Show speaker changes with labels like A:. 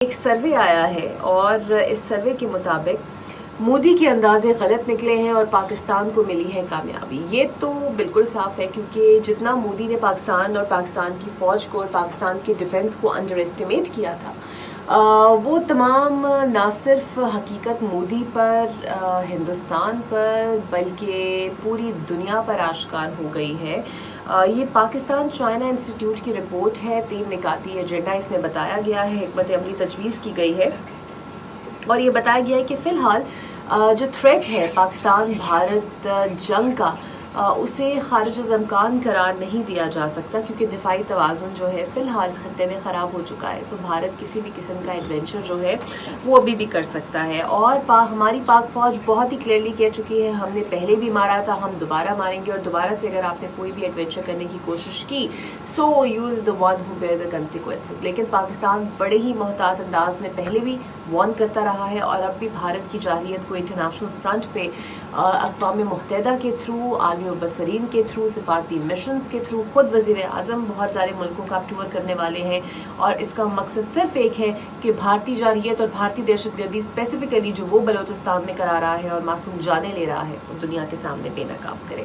A: ایک سروے آیا ہے اور اس سروے کے مطابق مودی کے اندازے غلط نکلے ہیں اور پاکستان کو ملی ہے کامیابی۔ یہ تو بالکل صاف ہے کیونکہ جتنا مودی نے پاکستان اور پاکستان کی فوج کو اور پاکستان کے ڈیفنس کو انڈر اسٹیمیٹ کیا تھا، وہ تمام نہ صرف حقیقت مودی پر، ہندوستان پر، بلکہ پوری دنیا پر آشکار ہو گئی ہے۔ یہ پاکستان چائنا انسٹیٹیوٹ کی رپورٹ ہے، 3 نکاتی ایجنڈا اس میں بتایا گیا ہے، حکمت عملی تجویز کی گئی ہے اور یہ بتایا گیا ہے کہ فی الحال جو تھریٹ ہے پاکستان بھارت جنگ کا، اسے خارج الامکان قرار نہیں دیا جا سکتا کیونکہ دفاعی توازن جو ہے فی الحال خطے میں خراب ہو چکا ہے۔ بھارت کسی بھی قسم کا ایڈونچر جو ہے وہ ابھی بھی کر سکتا ہے اور ہماری پاک فوج بہت ہی کلیئرلی کہہ چکی ہے، ہم نے پہلے بھی مارا تھا، ہم دوبارہ ماریں گے اور دوبارہ سے اگر آپ نے کوئی بھی ایڈونچر کرنے کی کوشش کی so you will the one who bear the consequences۔ لیکن پاکستان بڑے ہی محتاط انداز میں پہلے بھی وارن کرتا رہا ہے اور اب بھی بھارت کی جارحیت کو انٹرنیشنل فرنٹ پہ اقوام متحدہ کے تھرو، عالمی مبصرین کے تھرو، سفارتی مشنز کے تھرو، خود وزیر اعظم بہت سارے ملکوں کا ٹور کرنے والے ہیں اور اس کا مقصد صرف ایک ہے کہ بھارتی جارحیت اور بھارتی دہشت گردی اسپیسیفکلی جو وہ بلوچستان میں کرا رہا ہے اور معصوم جانیں لے رہا ہے، وہ دنیا کے سامنے بے نقاب کرے۔